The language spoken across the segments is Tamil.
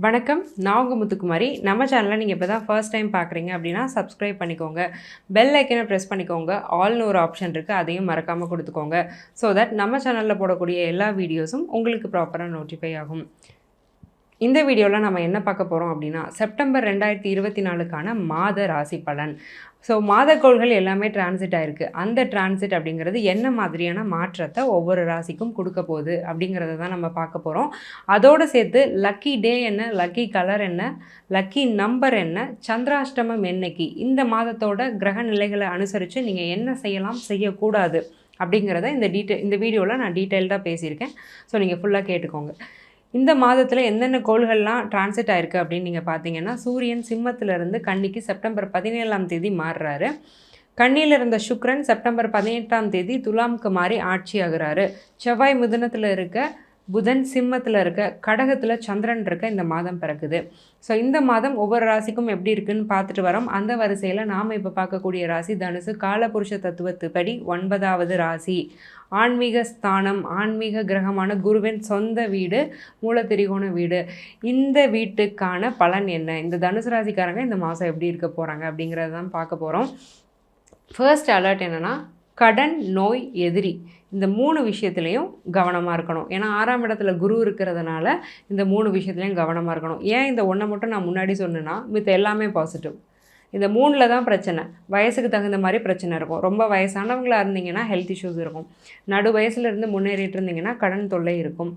வணக்கம். நான் உங்க முத்துக்குமாரி. நம்ம சேனலை நீங்கள் இப்போ தான் ஃபர்ஸ்ட் டைம் பார்க்குறீங்க அப்படின்னா சப்ஸ்கிரைப் பண்ணிக்கோங்க. பெல் ஐக்கனை ப்ரெஸ் பண்ணிக்கோங்க. ஆல்னு ஒரு ஆப்ஷன் இருக்குது, அதையும் மறக்காமல் கொடுத்துக்கோங்க. ஸோ தட் நம்ம சேனலில் போடக்கூடிய எல்லா வீடியோஸும் உங்களுக்கு ப்ராப்பராக நோட்டிஃபை ஆகும். இந்த வீடியோவில் நம்ம என்ன பார்க்க போகிறோம் அப்படின்னா செப்டம்பர் 2024க்கான மாத ராசி பலன். ஸோ மாதக்கோள்கள் எல்லாமே டிரான்சிட் ஆகிருக்கு. அந்த டிரான்சிட் அப்படிங்கிறது என்ன மாதிரியான மாற்றத்தை ஒவ்வொரு ராசிக்கும் கொடுக்க போகுது அப்படிங்கிறத தான் நம்ம பார்க்க போகிறோம். அதோடு சேர்த்து லக்கி டே என்ன, லக்கி கலர் என்ன, லக்கி நம்பர் என்ன, சந்திராஷ்டமம் என்னைக்கு, இந்த மாதத்தோட கிரக நிலைகளை அனுசரித்து நீங்கள் என்ன செய்யலாம் செய்யக்கூடாது அப்படிங்கிறத இந்த வீடியோவில் நான் டீட்டெயில்டாக பேசியிருக்கேன். ஸோ நீங்கள் ஃபுல்லாக கேட்டுக்கோங்க. இந்த மாதத்தில் எந்தெந்த கோள்கள்லாம் டிரான்சிட் ஆயிருக்கு அப்படின்னு நீங்கள் பார்த்தீங்கன்னா, சூரியன் சிம்மத்திலிருந்து கன்னிக்கு செப்டம்பர் 17ஆம் தேதி மாறுறாரு. கன்னியில் இருந்த சுக்ரன் செப்டம்பர் 18ஆம் தேதி துலாமுக்கு மாறி ஆட்சி ஆகுறாரு. செவ்வாய் மிதுனத்தில் இருக்க, புதன் சிம்மத்தில் இருக்க, கடகத்தில் சந்திரன் இருக்க இந்த மாதம் பிறக்குது. ஸோ இந்த மாதம் ஒவ்வொரு ராசிக்கும் எப்படி இருக்குன்னு பார்த்துட்டு வரோம். அந்த வரிசையில் நாம் இப்போ பார்க்கக்கூடிய ராசி தனுசு. காலபுருஷ தத்துவத்துப்படி 9வது ராசி. ஆன்மீக ஸ்தானம், ஆன்மீக கிரகமான குருவின் சொந்த வீடு, மூலத்திரிகோண வீடு. இந்த வீட்டுக்கான பலன் என்ன, இந்த தனுசு ராசிக்காரங்க இந்த மாதம் எப்படி இருக்க போகிறாங்க அப்படிங்கிறத தான் பார்க்க போகிறோம். ஃபர்ஸ்ட் அலர்ட் என்னென்னா, கடன், நோய், எதிரி, இந்த 3 விஷயத்துலையும் கவனமாக இருக்கணும். ஏன்னா 6ஆம் இடத்துல குரு இருக்கிறதுனால இந்த 3 விஷயத்துலையும் கவனமாக இருக்கணும். ஏன் இந்த ஒன்றை மட்டும் நான் முன்னாடி சொன்னேன்னா, மித்த எல்லாமே பாசிட்டிவ். இந்த 3ல் தான் பிரச்சனை. வயசுக்கு தகுந்த மாதிரி பிரச்சனை இருக்கும். ரொம்ப வயசானவங்களாக இருந்தீங்கன்னா ஹெல்த் இஷ்யூஸ் இருக்கும். நடு வயசுலேருந்து முன்னேறிட்டு இருந்தீங்கன்னா கடன் தொல்லை இருக்கும்.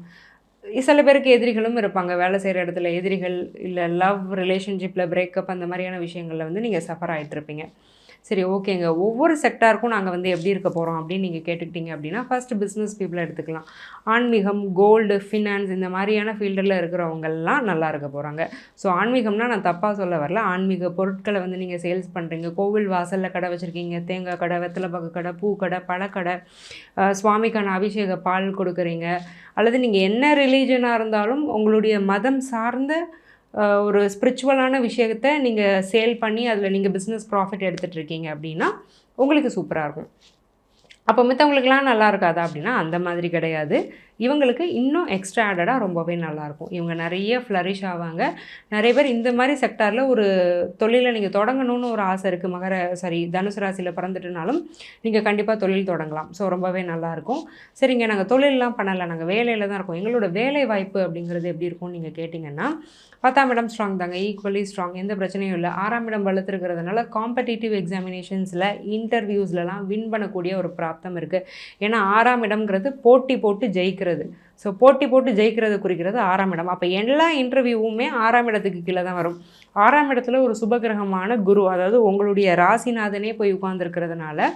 சில பேருக்கு எதிரிகளும் இருப்பாங்க. வேலை செய்கிற இடத்துல எதிரிகள், இல்லை லவ் ரிலேஷன்ஷிப்பில் பிரேக்கப், அந்த மாதிரியான விஷயங்களில் வந்து நீங்கள் சஃபர் ஆகிட்ருப்பீங்க. சரி, ஓகேங்க. ஒவ்வொரு செக்டாருக்கும் நாங்கள் எப்படி இருக்க போகிறோம் அப்படின்னு நீங்கள் கேட்டுக்கிட்டீங்க அப்படின்னா, ஃபஸ்ட்டு பிஸ்னஸ் பீப்புளை எடுத்துக்கலாம். ஆன்மீகம், கோல்டு, ஃபினான்ஸ், இந்த மாதிரியான ஃபீல்டில் இருக்கிறவங்கெல்லாம் நல்லா இருக்க போகிறாங்க. ஸோ ஆன்மீகம்னா நான் தப்பாக சொல்ல வரல. ஆன்மீக பொருட்களை நீங்கள் சேல்ஸ் பண்ணுறீங்க. கோவில் வாசலில் கடை வச்சுருக்கீங்க. தேங்காய் கடை, வெத்தலைப்பாக்கு கடை, பூ கடை, பழக்கடை, சுவாமிக்கான அபிஷேக பால் கொடுக்குறீங்க. அல்லது நீங்கள் என்ன ரிலீஜனாக இருந்தாலும் உங்களுடைய மதம் சார்ந்த ஒரு ஸ்பிரிச்சுவலான விஷயத்தை நீங்கள் சேல் பண்ணி அதில் நீங்கள் பிஸ்னஸ் ப்ராஃபிட் எடுத்துகிட்ருக்கீங்க அப்படின்னா உங்களுக்கு சூப்பராக இருக்கும். அப்போ மித்தவங்களுக்குலாம் நல்லா இருக்காதா அப்படின்னா அந்த மாதிரி கிடையாது. இவங்களுக்கு இன்னும் எக்ஸ்ட்ரா ஆடடாக ரொம்பவே நல்லாயிருக்கும். இவங்க நிறைய ஃப்ளரிஷ் ஆவாங்க. நிறைய பேர் இந்த மாதிரி செக்டாரில் ஒரு தொழிலை நீங்கள் தொடங்கணும்னு ஒரு ஆசை இருக்குது. தனுசு ராசியில் பிறந்துட்டுனாலும் நீங்கள் கண்டிப்பாக தொழில் தொடங்கலாம். ஸோ ரொம்பவே நல்லாயிருக்கும். சரிங்க, நாங்கள் தொழிலெலாம் பண்ணலை, நாங்கள் வேலையில் தான் இருக்கோம். எங்களோட வேலை வாய்ப்பு அப்படிங்கிறது எப்படி இருக்கும்னு நீங்கள் கேட்டிங்கன்னா, 10ஆம் இடம் ஸ்ட்ராங் தாங்க, ஈக்குவலி ஸ்ட்ராங், எந்த பிரச்சனையும் இல்லை. 6ஆம் இடம் வளர்த்துருக்கிறதுனால காம்படிட்டிவ் எக்ஸாமினேஷன்ஸில், இன்டர்வியூஸ்லலாம் வின் பண்ணக்கூடிய ஒரு பிராப்தம் இருக்குது. ஏன்னா 6ஆம் இடம்ங்கிறது போட்டி போட்டு ஜெயிக்கிறது. ஸோ போட்டி போட்டு ஜெயிக்கிறது குறிக்கிறது 6ஆம் இடம். அப்போ எல்லா இன்டர்வியூவுமே 6ஆம் இடத்துக்கு கீழே தான் வரும். 6ஆம் இடத்துல ஒரு சுபகிரகமான குரு, அதாவது உங்களுடைய ராசிநாதனே போய் உட்கார்ந்துருக்கிறதுனால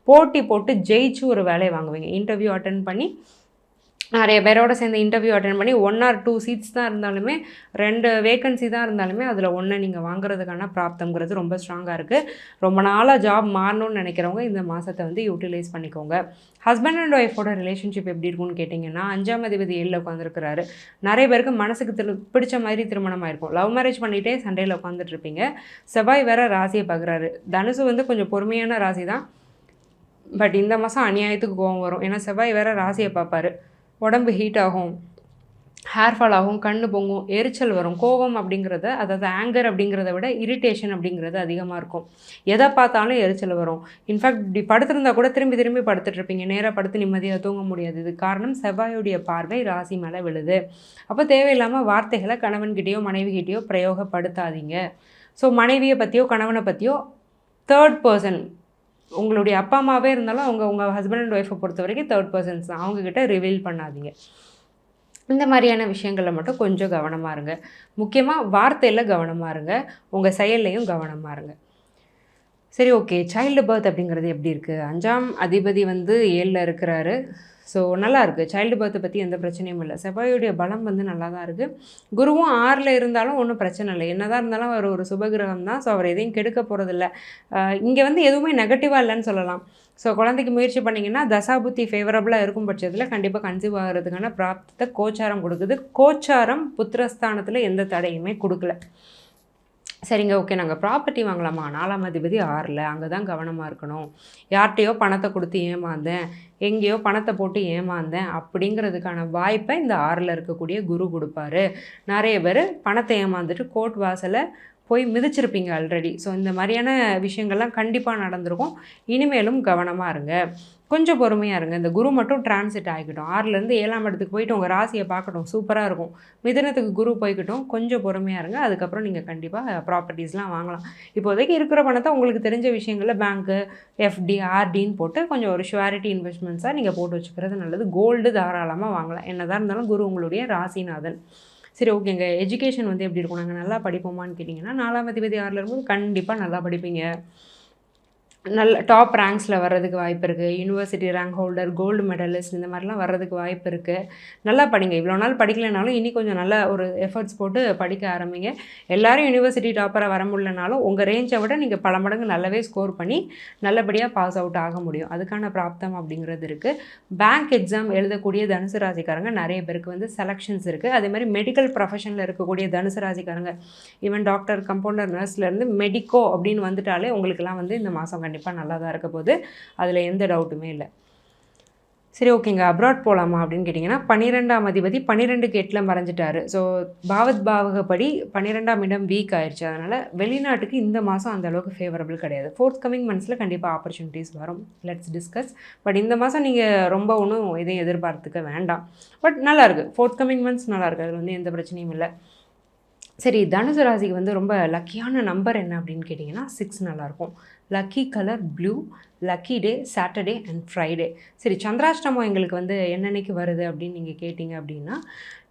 போட்டி போட்டு ஜெயிச்சு ஒரு வேலையை வாங்குவீங்க. இன்டர்வியூ அட்டென்ட் பண்ணி, நிறைய பேரோட சேர்ந்து இன்டர்வியூ அட்டென்ட் பண்ணி 1 or 2 சீட்ஸ் தான் இருந்தாலுமே, 2 வேக்கன்சி தான் இருந்தாலுமே அதில் 1 நீங்கள் வாங்குறதுக்கான பிராப்தங்கிறது ரொம்ப ஸ்ட்ராங்காக இருக்குது. ரொம்ப நாளாக ஜாப் மாறணும்னு நினைக்கிறவங்க இந்த மாதத்தை யூட்டிலைஸ் பண்ணிக்கோங்க. ஹஸ்பண்ட் அண்ட் ஒய்ஃபோட ரிலேஷன்ஷிப் எப்படி இருக்குன்னு கேட்டிங்கன்னா, 5ஆம் அதிபதி 7ல் உட்காந்துருக்கிறாரு. நிறைய பேருக்கு மனசுக்கு பிடிச்ச மாதிரி திருமணமாக இருக்கும். லவ் மேரேஜ் பண்ணிகிட்டே சண்டையில் உட்காந்துட்ருப்பீங்க. செவ்வாய் வேறு ராசியை பார்க்குறாரு. தனுசு கொஞ்சம் பொறுமையான ராசி தான். பட் இந்த மாதம் அநியாயத்துக்கு கோவம் வரும். ஏன்னா செவ்வாய் வேறு ராசியை பார்ப்பார். உடம்பு ஹீட் ஆகும், ஹேர் ஃபால் ஆகும், கண்ணு பொங்கும், எரிச்சல் வரும். கோபம் அப்படிங்கிறத, அதாவது ஆங்கர் அப்படிங்கிறத விட இரிட்டேஷன் அப்படிங்கிறது அதிகமாக இருக்கும். எதை பார்த்தாலும் எரிச்சல் வரும். இன்ஃபேக்ட் இப்படி படுத்திருந்தா கூட திரும்பி திரும்பி படுத்துட்ருப்பீங்க. நேராக படுத்து நிம்மதியாக தூங்க முடியாது. இது காரணம் செவ்வாயுடைய பார்வை ராசி மேலே விழுது. அப்போ தேவையில்லாமல் வார்த்தைகளை கணவன்கிட்டேயோ மனைவிகிட்டேயோ பிரயோகப்படுத்தாதீங்க. ஸோ மனைவியை பற்றியோ கணவனை பற்றியோ தேர்ட் பர்சன், உங்களுடைய அப்பா அம்மாவே இருந்தாலும் உங்கள் ஹஸ்பண்ட் அண்ட் ஒய்ஃபை பொறுத்த வரைக்கும் தேர்ட் பர்சன்ஸ் தான். அவங்கக்கிட்ட ரிவீல் பண்ணாதீங்க. இந்த மாதிரியான விஷயங்களில் மட்டும் கொஞ்சம் கவனமாக இருங்க. முக்கியமாக வார்த்தையில் கவனமாக இருங்க, உங்கள் செயல்லையும் கவனமாக இருங்க. சரி, ஓகே. சைல்டு பர்த் அப்படிங்கிறது எப்படி இருக்குது? 5ஆம் அதிபதி 7ல் இருக்கிறாரு. ஸோ நல்லா இருக்குது. சைல்டு பர்த்தை பற்றி எந்த பிரச்சனையும் இல்லை. செவ்வாயுடைய பலம் நல்லா தான் இருக்குது. குருவும் 6ல் இருந்தாலும் ஒன்றும் பிரச்சனை இல்லை. என்ன தான் இருந்தாலும் அவர் ஒரு சுபகிரகம் தான். ஸோ அவர் எதையும் கெடுக்க போகிறதில்ல. இங்கே எதுவுமே நெகட்டிவாக இல்லைன்னு சொல்லலாம். ஸோ குழந்தைக்கு முயற்சி பண்ணிங்கன்னா தசாபுத்தி ஃபேவரபுளாக இருக்கும் பட்சத்தில் கண்டிப்பாக கன்சீவ் ஆகிறதுக்கான பிராப்தத்தை கோச்சாரம் கொடுக்குது. கோச்சாரம் புத்திரஸ்தானத்தில் எந்த தடையுமே கொடுக்கல. சரிங்க, ஓகே. நாங்க ப்ராப்பர்ட்டி வாங்கலாமா? 4ஆம் அதிபதி 6ல. அங்க தான் கவனமா இருக்கணும். யார்ட்டயோ பணத்த குடுத்து ஏமாந்தேன், எங்கேயோ பணத்த போட்டு ஏமாந்தேன் அப்படிங்கிறதுக்கான வாய்ப்ப இந்த 6ல இருக்கக்கூடிய குரு குடுப்பாரு. நெறைய பேரு பணத்த ஏமாந்துட்டு கோர்ட் வாசல்ல போய் மிதிச்சிருப்பீங்க ஆல்ரெடி. ஸோ இந்த மாரியான விஷயங்கள்லாம் கண்டிப்பா நடந்திருக்கும். இனிமேலும் கவனமா இருங்க. கொஞ்சம் பொறுமையா இருங்க. இந்த குரு மட்டும் டிரான்சிட் ஆகிக்கட்டும். 6லேருந்து 7ஆம் இடத்துக்கு போயிட்டு உங்க ராசிய பார்க்கட்டும். சூப்பரா இருக்கும். மிதுனத்துக்கு குரு போய்க்கட்டும். கொஞ்சம் பொறுமையா இருங்க. அதுக்கப்புறம் நீங்க கண்டிப்பா ப்ராப்பர்ட்டீஸ்லாம் வாங்கலாம். இப்போதைக்கு இருக்கிற பணத்த உங்களுக்கு தெரிஞ்ச விஷயங்கள்ல பேங்க்கு, எஃப்டி, ஆர்டின்னு போட்டு கொஞ்சம் ஒரு ஷுவாரிட்டி இன்வெஸ்ட்மெண்ட்ஸா நீங்க போட்டு வச்சுக்கிறது நல்லது. கோல்டு தாராளமா வாங்கலாம். என்னதான் இருந்தாலும் குரு உங்களுடைய ராசிநாதன். சரி, ஓகேங்க. எஜுகேஷன் வந்து எப்படி இருக்கும்? நாங்க நல்லா படிப்போமான்னு கேட்டிங்கன்னா, 4ஆம் அதிபதி 6ல இருக்கும்போது கண்டிப்பா நல்லா படிப்பீங்க. நல்ல டாப் ரேங்க்ஸில் வர்றதுக்கு வாய்ப்பு இருக்குது. University rank holder, gold medalist இந்த மாதிரிலாம் வர்றதுக்கு வாய்ப்பு இருக்குது. நல்லா படிங்க. இவ்வளோ நாள் படிக்கலைனாலும் இனி கொஞ்சம் நல்ல ஒரு எஃபர்ட்ஸ் போட்டு படிக்க ஆரம்பிங்க. எல்லாரும் யூனிவர்சிட்டி டாப்பராக வர முடியலனாலும் உங்கள் ரேஞ்சை விட நீங்கள் பல மடங்கு நல்லாவே ஸ்கோர் பண்ணி நல்லபடியாக பாஸ் அவுட் ஆக முடியும். அதுக்கான பிராப்தம் அப்படிங்கிறது இருக்குது. பேங்க் எக்ஸாம் எழுதக்கூடிய தனுசு ராசிக்காரங்க நிறைய பேருக்கு வந்து செலெக்ஷன்ஸ் இருக்குது. அதே மாதிரி மெடிக்கல் ப்ரொஃபஷனில் இருக்கக்கூடிய தனுசு ராசிக்காரங்க, ஈவன் டாக்டர், கம்பவுண்டர், நர்ஸ்லேருந்து மெடிக்கோ அப்படின்னு வந்துட்டாலே உங்களுக்கெல்லாம் வந்து இந்த மாதம் கண்டிப்பாக நல்லா தான் இருக்க போகுது. அதில் எந்த டவுட்டுமே இல்லை. சரி, ஓகேங்க. அப்ராட் போகலாமா அப்படின்னு கேட்டிங்கன்னா, 12ஆம் அதிபதி 12க்கு 8ல் மறைஞ்சிட்டாரு. ஸோ பாவத் பாவகப்படி 12ஆம் இடம் வீக் ஆயிடுச்சு. அதனால் வெளிநாட்டுக்கு இந்த மாதம் அந்த அளவுக்கு ஃபேவரபிள் கிடையாது. ஃபோர்த் கமிங் மந்த்ஸில் கண்டிப்பாக ஆப்பர்ச்சுனிட்டிஸ் வரும். Let's discuss. பட் இந்த மாதம் நீங்கள் ரொம்ப ஒன்றும் எதையும் எதிர்பார்த்துக்க வேண்டாம். பட் நல்லாயிருக்கு. ஃபோர்த் கமிங் மந்த்ஸ் நல்லாயிருக்கு. அதில் வந்து எந்த பிரச்சனையும் இல்லை. சரி, தனுசு ராசிக்கு வந்து ரொம்ப லக்கியான நம்பர் என்ன அப்படின்னு கேட்டிங்கன்னா 6 நல்லாயிருக்கும். Lucky colour blue, lucky day Saturday and Friday. சரி, சந்திராஷ்டமம் எங்களுக்கு வந்து என்னன்னைக்கு வருது அப்படின்னு நீங்கள் கேட்டிங்க அப்படின்னா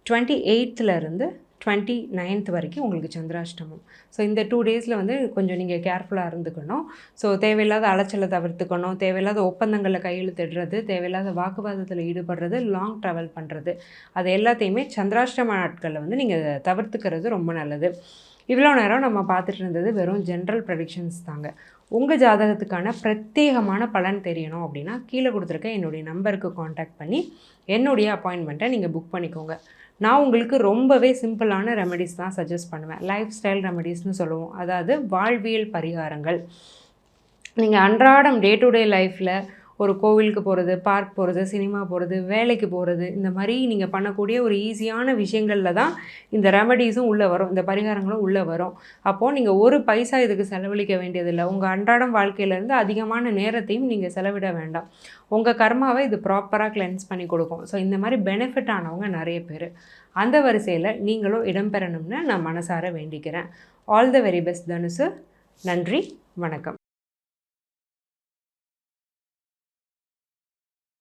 28லேருந்து 29th வரைக்கும் உங்களுக்கு சந்திராஷ்டமம். ஸோ இந்த 2 டேஸில் வந்து கொஞ்சம் நீங்கள் கேர்ஃபுல்லாக இருந்துக்கணும். ஸோ தேவையில்லாத அலைச்சலை தவிர்த்துக்கணும். தேவையில்லாத ஒப்பந்தங்களில் கையெழுத்திடுறது, தேவையில்லாத வாக்குவாதத்தில் ஈடுபடுறது, லாங் ட்ராவல் பண்ணுறது, அது எல்லாத்தையுமே சந்திராஷ்டம நாட்களில் வந்து நீங்கள் தவிர்த்துக்கிறது ரொம்ப நல்லது. இவ்வளோ நேரம் நம்ம பார்த்துட்டு இருந்தது வெறும் ஜென்ரல் ப்ரெடிக்ஷன்ஸ் தாங்க. உங்கள் ஜாதகத்துக்கான பிரத்யேகமான பலன் தெரியணும் அப்படின்னா கீழே கொடுத்துருக்க என்னுடைய நம்பருக்கு காண்டாக்ட் பண்ணி என்னுடைய அப்பாயின்மெண்ட்டை நீங்கள் புக் பண்ணிக்கோங்க. நான் உங்களுக்கு ரொம்பவே சிம்பிளான ரெமெடிஸ் தான் சஜஸ்ட் பண்ணுவேன். லைஃப் ஸ்டைல் ரெமெடிஸ்னு சொல்லுவோம். அதாவது வாழ்வியல் பரிகாரங்கள். நீங்கள் அன்றாடம் டே டு டே லைஃப்பில் ஒரு கோவிலுக்கு போகிறது, பார்க் போகிறது, சினிமா போகிறது, வேலைக்கு போகிறது, இந்த மாதிரி நீங்கள் பண்ணக்கூடிய ஒரு ஈஸியான விஷயங்களில் தான் இந்த ரெமடிஸும் உள்ளே வரும், இந்த பரிகாரங்களும் உள்ளே வரும். அப்போது நீங்கள் ஒரு பைசா இதுக்கு செலவழிக்க வேண்டியதில்லை. உங்கள் அன்றாடம் வாழ்க்கையிலேருந்து அதிகமான நேரத்தையும் நீங்கள் செலவிட வேண்டாம். உங்கள் கர்மாவை இது ப்ராப்பராக கிளென்ஸ் பண்ணி கொடுக்கும். ஸோ இந்த மாதிரி பெனிஃபிட் ஆனவங்க நிறைய பேர். அந்த வரிசையில் நீங்களும் இடம்பெறணும்னு நான் மனசார வேண்டிக்கிறேன். ஆல் த வெரி பெஸ்ட் தனுசு. நன்றி, வணக்கம்.